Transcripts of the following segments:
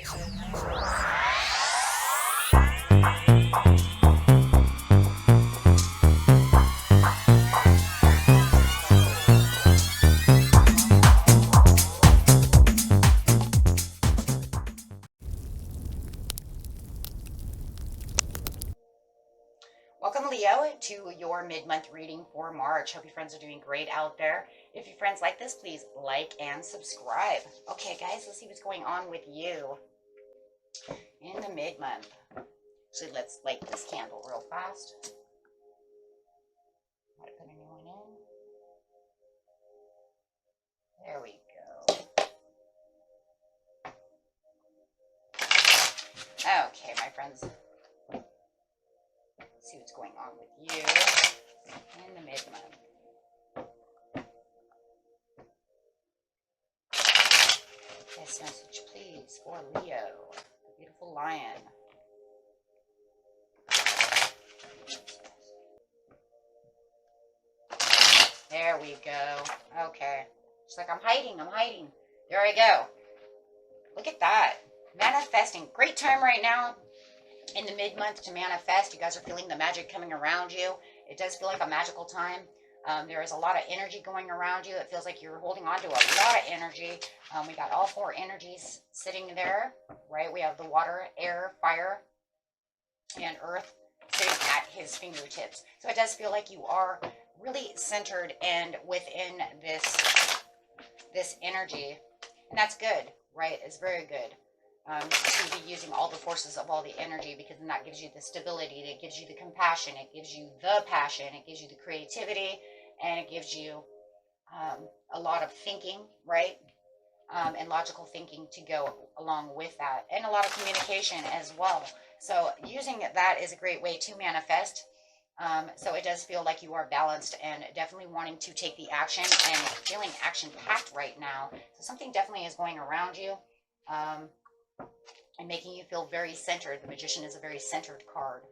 Welcome, Leo, to your mid-month reading for March. Hope you friends are doing great out there. If your friends like this, please like and subscribe. Okay, guys, let's see what's going on with you in the mid-month. So let's light this candle real fast. Might put a new one in. There we go. Okay, my friends. See what's going on with you in the mid-month. This message, please, for Leo, the beautiful lion. There we go. Okay. She's like, I'm hiding. There I go. Look at that. Manifesting. Great time right now in the mid-month to manifest. You guys are feeling the magic coming around you. It does feel like a magical time. There is a lot of energy going around you. It feels like you're holding on to a lot of energy. We got all four energies sitting there, right? We have the water, air, fire, and earth sitting at his fingertips. So it does feel like you are really centered and within this energy. And that's good, right? It's very good. To be using all the forces of all the energy, because then that gives you the stability, it gives you the compassion, it gives you the passion, it gives you the creativity, and it gives you a lot of thinking, right? And logical thinking to go along with that, and a lot of communication as well. So using that is a great way to manifest. So it does feel like you are balanced and definitely wanting to take the action and feeling action-packed right now. So something definitely is going around you. And making you feel very centered. The Magician is a very centered card.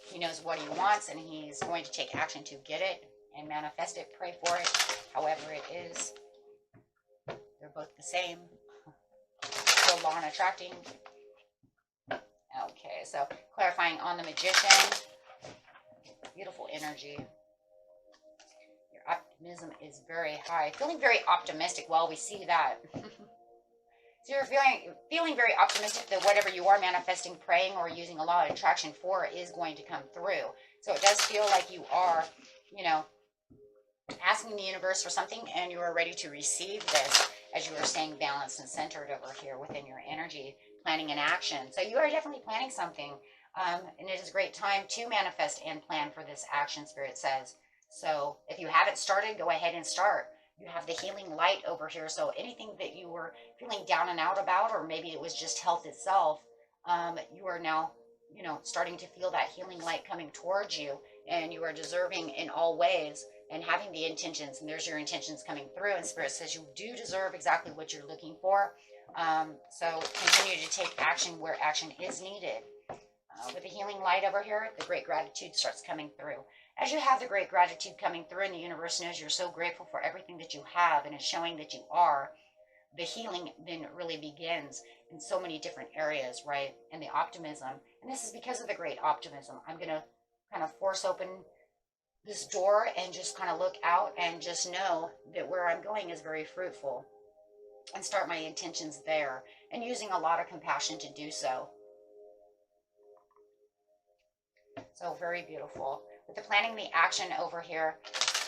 He knows what he wants, and he's going to take action to get it and manifest it. Pray for it, however it is. They're both the same. So law and attracting. Okay, so clarifying on the Magician. Beautiful energy. Your optimism is very high. Feeling very optimistic. Well, we see that. So you're feeling very optimistic that whatever you are manifesting, praying, or using a law of attraction for is going to come through. So it does feel like you are, asking the universe for something, and you are ready to receive this as you are staying balanced and centered over here within your energy, planning an action. So you are definitely planning something, and it is a great time to manifest and plan for this action, Spirit says. So if you haven't started, go ahead and start. You have the healing light over here, so anything that you were feeling down and out about, or maybe it was just health itself, you are now, starting to feel that healing light coming towards you, and you are deserving in all ways and having the intentions, and there's your intentions coming through, and Spirit says you do deserve exactly what you're looking for. So continue to take action where action is needed. With the healing light over here, the great gratitude starts coming through. As you have the great gratitude coming through, and the universe knows you're so grateful for everything that you have, and it's showing that you are, the healing then really begins in so many different areas, right? And the optimism. And this is because of the great optimism. I'm going to kind of force open this door and just kind of look out and just know that where I'm going is very fruitful, and start my intentions there, and using a lot of compassion to do so. So very beautiful. With the planning the action over here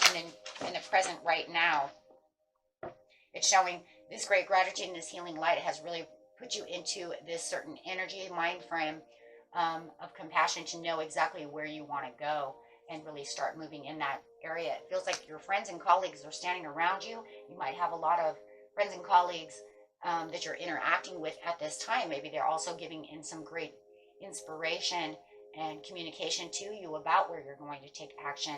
and in the present right now, it's showing this great gratitude and this healing light has really put you into this certain energy, mind frame of compassion to know exactly where you want to go and really start moving in that area. It feels like your friends and colleagues are standing around you. You might have a lot of friends and colleagues that you're interacting with at this time. Maybe they're also giving in some great inspiration and communication to you about where you're going to take action.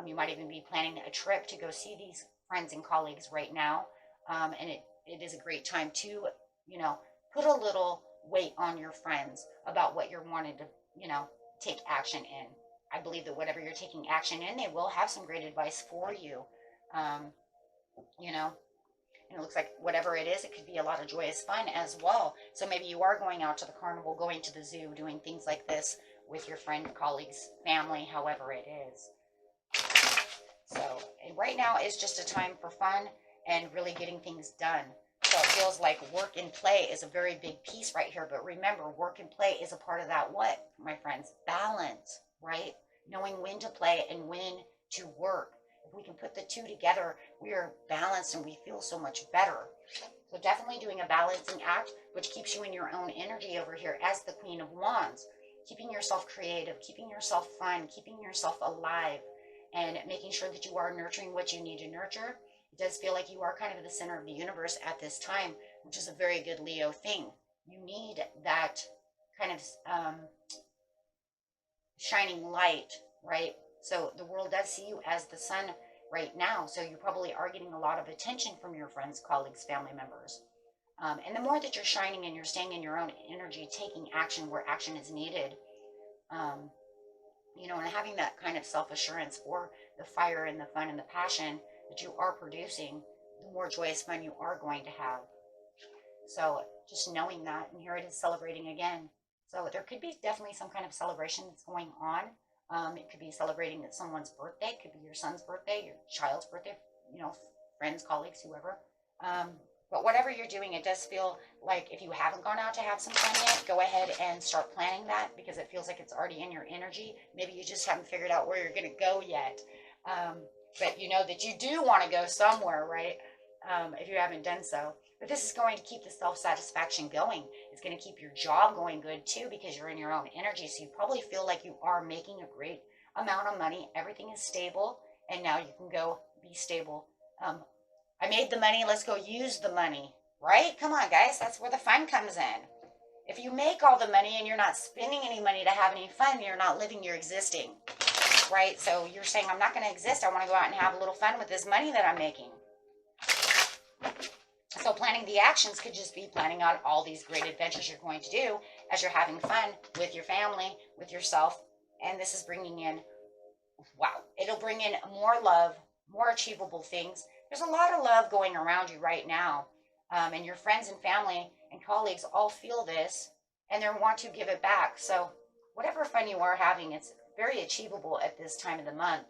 You might even be planning a trip to go see these friends and colleagues right now. And it is a great time to, put a little weight on your friends about what you're wanting to, take action in. I believe that whatever you're taking action in, they will have some great advice for you. And And it looks like whatever it is, it could be a lot of joyous fun as well. So maybe you are going out to the carnival, going to the zoo, doing things like this with your friend, colleagues, family, however it is. So and right now is just a time for fun and really getting things done. So it feels like work and play is a very big piece right here. But remember, work and play is a part of that what, my friends? Balance, right? Knowing when to play and when to work. If we can put the two together, we are balanced and we feel so much better. So definitely doing a balancing act, which keeps you in your own energy over here as the Queen of Wands. Keeping yourself creative, keeping yourself fun, keeping yourself alive, and making sure that you are nurturing what you need to nurture. It does feel like you are kind of the center of the universe at this time, which is a very good Leo thing. You need that kind of shining light, right? So the world does see you as the sun right now. So you probably are getting a lot of attention from your friends, colleagues, family members. And the more that you're shining and you're staying in your own energy, taking action where action is needed, you know, and having that kind of self-assurance for the fire and the fun and the passion that you are producing, the more joyous fun you are going to have. So just knowing that, and here it is celebrating again. So there could be definitely some kind of celebration that's going on. It could be celebrating that someone's birthday, it could be your son's birthday, your child's birthday, you know, friends, colleagues, whoever. But whatever you're doing, it does feel like if you haven't gone out to have some fun yet, go ahead and start planning that, because it feels like it's already in your energy. Maybe you just haven't figured out where you're going to go yet. But you know that you do want to go somewhere, right? If you haven't done so. But this is going to keep the self-satisfaction going. It's going to keep your job going good too, because you're in your own energy. So you probably feel like you are making a great amount of money. Everything is stable, and now you can go be stable. I made the money, let's go use the money, right? Come on, guys, that's where the fun comes in. If you make all the money and you're not spending any money to have any fun, you're not living, you're existing, right? So you're saying, I'm not going to exist. I want to go out and have a little fun with this money that I'm making. So planning the actions could just be planning out all these great adventures you're going to do as you're having fun with your family, with yourself. And this is bringing in, wow, it'll bring in more love, more achievable things. There's a lot of love going around you right now. And your friends and family and colleagues all feel this, and they want to give it back. So whatever fun you are having, it's very achievable at this time of the month.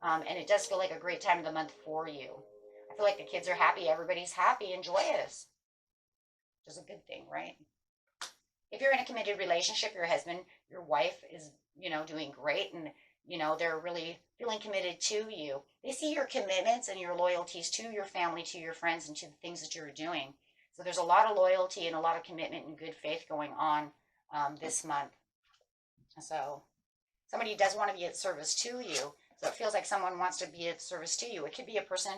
And it does feel like a great time of the month for you. I feel like the kids are happy. Everybody's happy and joyous, which is a good thing, right? If you're in a committed relationship, your husband, your wife is, you know, doing great, and you know, they're really feeling committed to you. They see your commitments and your loyalties to your family, to your friends, and to the things that you're doing. So there's a lot of loyalty and a lot of commitment and good faith going on this month. So somebody does want to be at service to you. So it feels like someone wants to be at service to you. It could be a person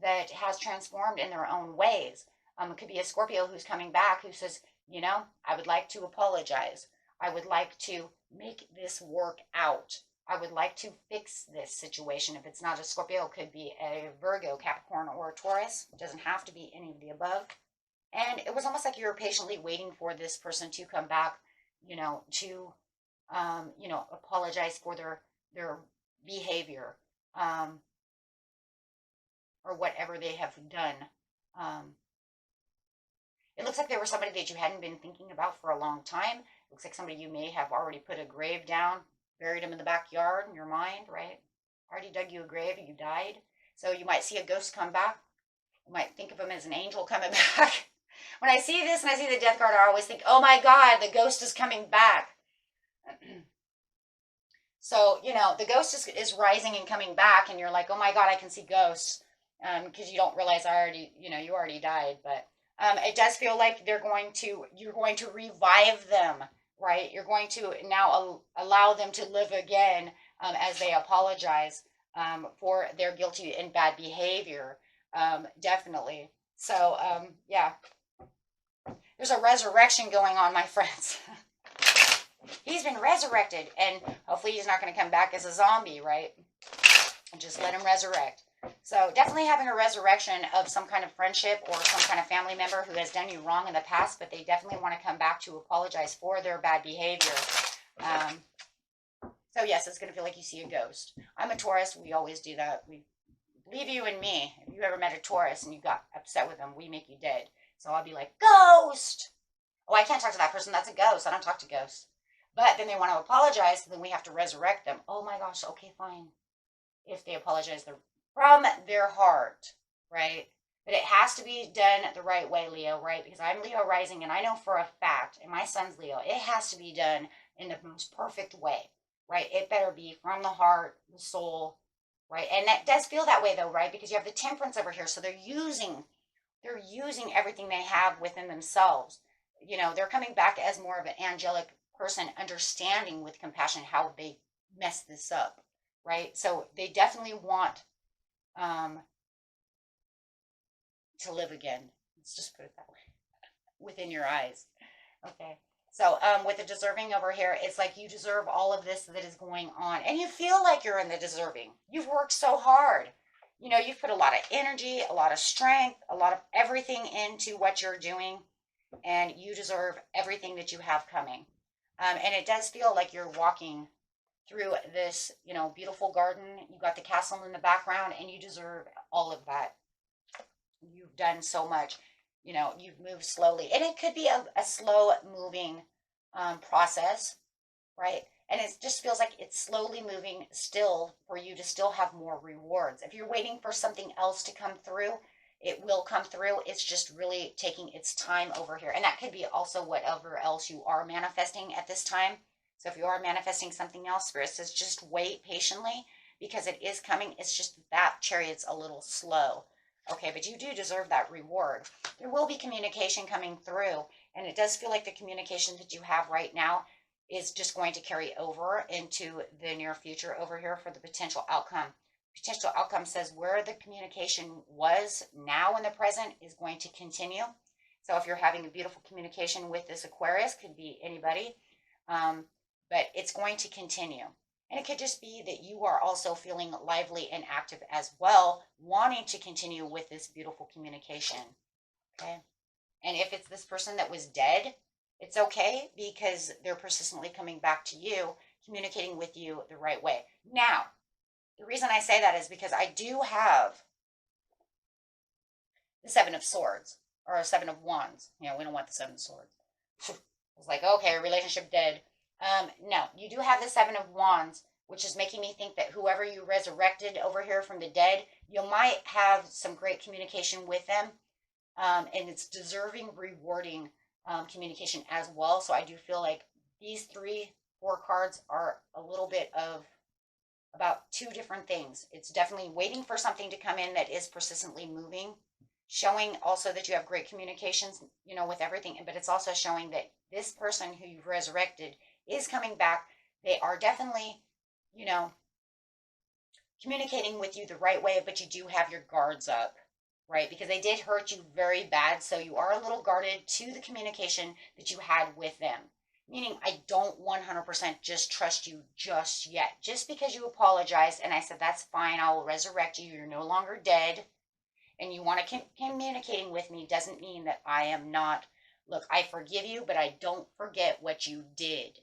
that has transformed in their own ways. It could be a Scorpio who's coming back who says, you know, I would like to apologize. I would like to make this work out. I would like to fix this situation. If it's not a Scorpio, it could be a Virgo, Capricorn, or a Taurus. It doesn't have to be any of the above. And it was almost like you were patiently waiting for this person to come back, you know, to, you know, apologize for their behavior, or whatever they have done. It looks like there was somebody that you hadn't been thinking about for a long time. It looks like somebody you may have already put a grave down, buried them in the backyard in your mind, right? Already dug you a grave and you died. So you might see a ghost come back. You might think of him as an angel coming back. When I see this and I see the death card, I always think, oh my God, the ghost is coming back. So, you know, the ghost is rising and coming back, and you're like, oh my God, I can see ghosts. Because you don't realize you already died. But it does feel like you're going to revive them, right? You're going to now allow them to live again as they apologize for their guilty and bad behavior. Definitely. So, yeah. There's a resurrection going on, my friends. He's been resurrected, and hopefully he's not going to come back as a zombie, right? And just let him resurrect. So definitely having a resurrection of some kind of friendship or some kind of family member who has done you wrong in the past, but they definitely want to come back to apologize for their bad behavior. So yes, it's going to feel like you see a ghost. I'm a Taurus. We always do that. We leave you and me. If you ever met a Taurus and you got upset with them, we make you dead. So I'll be like, ghost. Oh, I can't talk to that person. That's a ghost. I don't talk to ghosts. But then they want to apologize, so then we have to resurrect them. Oh my gosh, okay, fine. If they apologize from their heart, right? But it has to be done the right way, Leo, right? Because I'm Leo rising, and I know for a fact, and my son's Leo, it has to be done in the most perfect way, right? It better be from the heart, the soul, right? And that does feel that way, though, right? Because you have the temperance over here, so they're using everything they have within themselves. You know, they're coming back as more of an angelic person, understanding with compassion how they messed this up, right? So they definitely want to live again. Let's just put it that way. Within your eyes. Okay. So with the deserving over here, it's like you deserve all of this that is going on. And you feel like you're in the deserving. You've worked so hard. You know, you've put a lot of energy, a lot of strength, a lot of everything into what you're doing. And you deserve everything that you have coming. And it does feel like you're walking through this, you know, beautiful garden. You got the castle in the background, and you deserve all of that. You've done so much. You know, you've moved slowly. And it could be a slow moving process, right? And it just feels like it's slowly moving still for you to still have more rewards. If you're waiting for something else to come through, it will come through. It's just really taking its time over here. And that could be also whatever else you are manifesting at this time. So if you are manifesting something else, Spirit says just wait patiently because it is coming. It's just that chariot's a little slow. Okay, but you do deserve that reward. There will be communication coming through, and it does feel like the communication that you have right now is just going to carry over into the near future over here for the potential outcome. Potential outcome says where the communication was now in the present is going to continue. So if you're having a beautiful communication with this Aquarius, could be anybody, but it's going to continue. And it could just be that you are also feeling lively and active as well, wanting to continue with this beautiful communication. Okay. And if it's this person that was dead, it's okay because they're persistently coming back to you, communicating with you the right way. Now, the reason I say that is because I do have the Seven of Swords or a Seven of Wands. You know, we don't want the Seven of Swords. It's like, okay, relationship dead. No, you do have the Seven of Wands, which is making me think that whoever you resurrected over here from the dead, you might have some great communication with them. And it's deserving, rewarding communication as well. So I do feel like these 4 cards are a little bit of about 2 different things. It's definitely waiting for something to come in that is persistently moving, showing also that you have great communications, you know, with everything. But it's also showing that this person who you've resurrected is coming back. They are definitely, you know, communicating with you the right way, but you do have your guards up, right? Because they did hurt you very bad. So you are a little guarded to the communication that you had with them. Meaning I don't 100% just trust you just yet. Just because you apologized and I said, that's fine, I will resurrect you. You're no longer dead. And you want to communicating with me doesn't mean that I am not, look, I forgive you, but I don't forget what you did,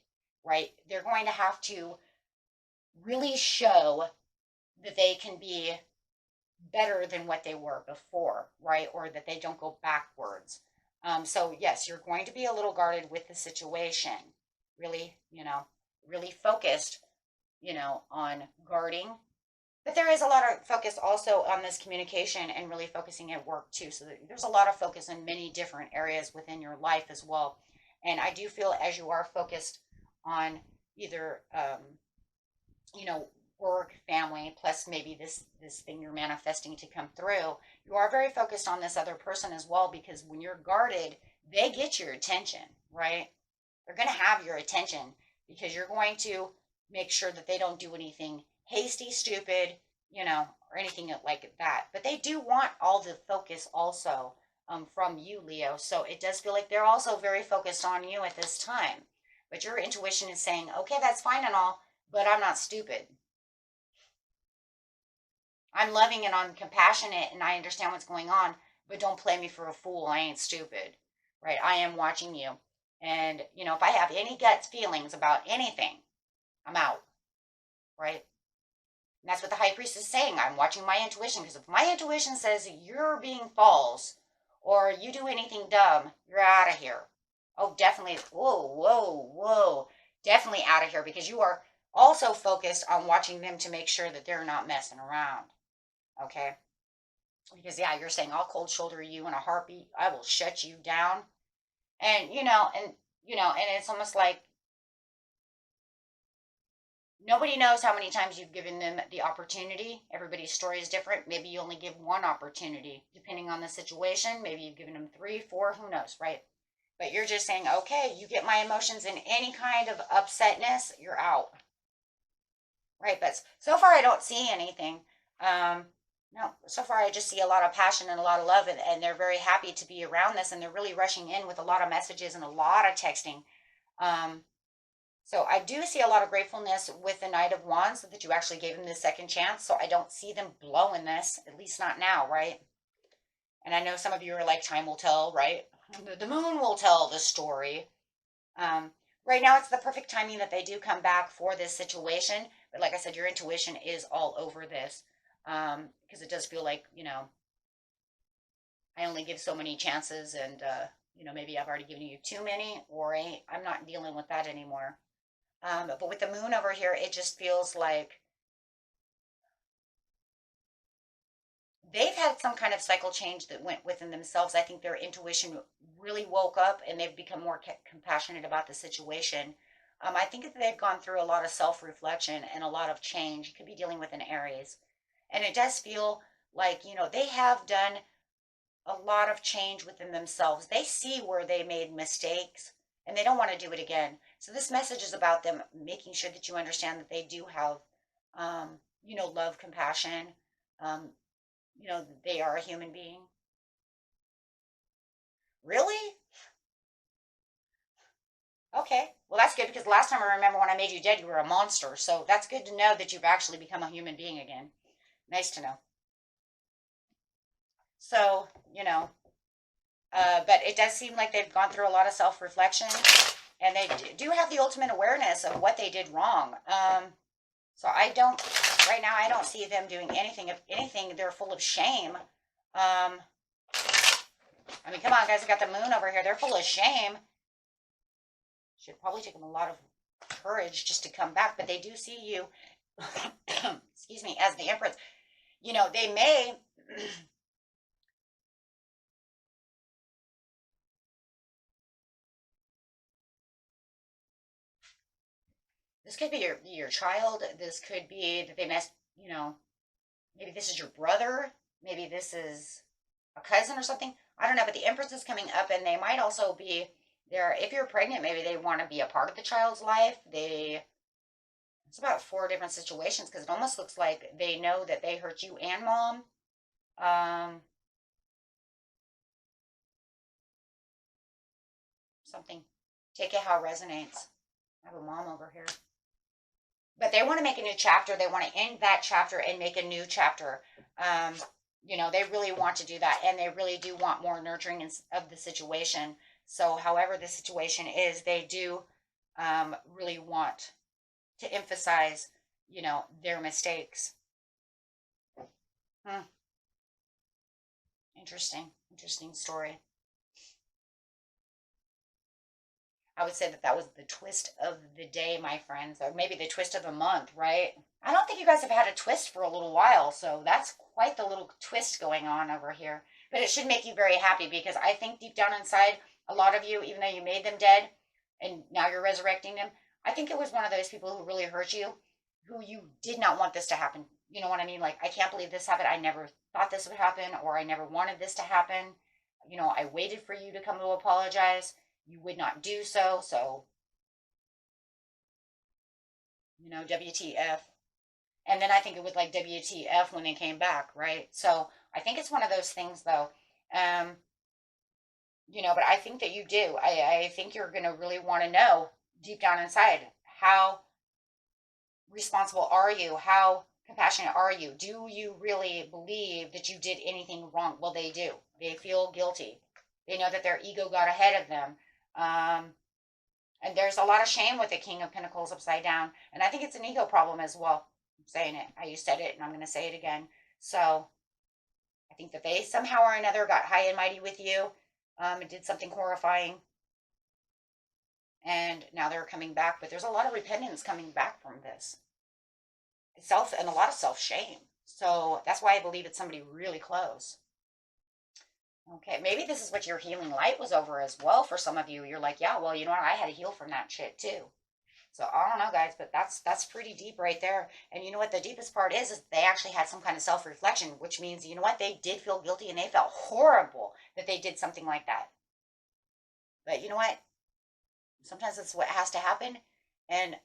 right? They're going to have to really show that they can be better than what they were before, right? Or that they don't go backwards. So yes, you're going to be a little guarded with the situation. Really, you know, really focused, you know, on guarding. But there is a lot of focus also on this communication and really focusing at work too. So there's a lot of focus in many different areas within your life as well. And I do feel as you are focused on either, you know, work, family, plus maybe this thing you're manifesting to come through, you are very focused on this other person as well, because when you're guarded, they get your attention, right? They're going to have your attention because you're going to make sure that they don't do anything hasty, stupid, you know, or anything like that. But they do want all the focus also from you, Leo. So it does feel like they're also very focused on you at this time. But your intuition is saying, okay, that's fine and all, but I'm not stupid. I'm loving and I'm compassionate and I understand what's going on, but don't play me for a fool. I ain't stupid, right? I am watching you. And, you know, if I have any gut feelings about anything, I'm out, right? And that's what the high priest is saying. I'm watching my intuition, because if my intuition says you're being false or you do anything dumb, you're out of here. Oh, definitely. Whoa, whoa, whoa. Definitely out of here, because you are also focused on watching them to make sure that they're not messing around. Okay? Because, yeah, you're saying I'll cold shoulder you in a heartbeat. I will shut you down. And, and it's almost like nobody knows how many times you've given them the opportunity. Everybody's story is different. Maybe you only give one opportunity, depending on the situation. Maybe you've given them 3, 4, who knows, right? But you're just saying, okay, you get my emotions in any kind of upsetness, you're out. Right? But so far, I don't see anything. No, so far, I just see a lot of passion and a lot of love, and they're very happy to be around this, and they're really rushing in with a lot of messages and a lot of texting. Um, So I do see a lot of gratefulness with the Knight of Wands that you actually gave them this second chance. So I don't see them blowing this, at least not now, right? And I know some of you are like, time will tell, right? The moon will tell the story. Right now, it's the perfect timing that they do come back for this situation. But like I said, your intuition is all over this, because it does feel like, I only give so many chances, and, maybe I've already given you too many, or I'm not dealing with that anymore. But with the moon over here, it just feels like they've had some kind of cycle change that went within themselves. I think their intuition really woke up, and they've become more compassionate about the situation. I think that they've gone through a lot of self-reflection and a lot of change. You could be dealing with an Aries. And it does feel like, they have done a lot of change within themselves. They see where they made mistakes, and they don't want to do it again. So this message is about them making sure that you understand that they do have, love, compassion. Um, they are a human being. Really? Okay. Well, that's good, because last time I remember when I made you dead, you were a monster. So that's good to know that you've actually become a human being again. Nice to know. So, but it does seem like they've gone through a lot of self-reflection, and they do have the ultimate awareness of what they did wrong. So right now, I don't see them doing anything. If anything, they're full of shame. I mean, come on, guys, I got the moon over here. They're full of shame. Should probably take them a lot of courage just to come back, but they do see you, excuse me, as the Empress. They may... This could be your child. This could be that they messed, maybe this is your brother. Maybe this is a cousin or something. I don't know, but the Empress is coming up, and they might also be there. If you're pregnant, maybe they want to be a part of the child's life. It's about 4 different situations, because it almost looks like they know that they hurt you and mom. Something. Take it how it resonates. I have a mom over here. But they want to make a new chapter. They want to end that chapter and make a new chapter. They really want to do that, and they really do want more nurturing of the situation. So however the situation is, they do really want to emphasize, their mistakes. Interesting story. I would say that was the twist of the day, my friends, or maybe the twist of the month, right? I don't think you guys have had a twist for a little while, so that's quite the little twist going on over here. But it should make you very happy, because I think deep down inside, a lot of you, even though you made them dead and now you're resurrecting them, I think it was one of those people who really hurt you, who you did not want this to happen. You know what I mean? Like, I can't believe this happened. I never thought this would happen, or I never wanted this to happen. I waited for you to come to apologize. You would not do so. So, WTF. And then I think it was like WTF when they came back, right? So I think it's one of those things, though. But I think that you do. I think you're going to really want to know deep down inside, how responsible are you? How compassionate are you? Do you really believe that you did anything wrong? Well, they do. They feel guilty. They know that their ego got ahead of them. And there's a lot of shame with the King of Pentacles upside down. And I think it's an ego problem as well. I'm saying it. You said it, and I'm going to say it again. So I think that they somehow or another got high and mighty with you, and did something horrifying, and now they're coming back. But there's a lot of repentance coming back from this, self, and a lot of self shame. So that's why I believe it's somebody really close. Okay, maybe this is what your healing light was over as well for some of you. You're like, yeah, well, you know what? I had to heal from that shit too. So I don't know, guys, but that's pretty deep right there. And you know what the deepest part is they actually had some kind of self-reflection, which means, you know what? They did feel guilty and they felt horrible that they did something like that. But you know what? Sometimes that's what has to happen. And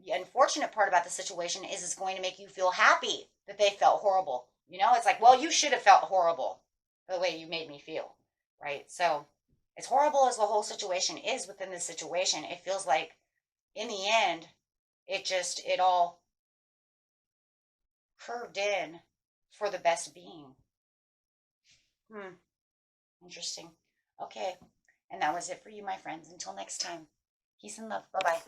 the unfortunate part about the situation is it's going to make you feel happy that they felt horrible. You know, it's like, well, you should have felt horrible the way you made me feel, right? So as horrible as the whole situation is within this situation, it feels like in the end, it all curved in for the best being. Interesting. Okay. And that was it for you, my friends. Until next time, peace and love. Bye-bye.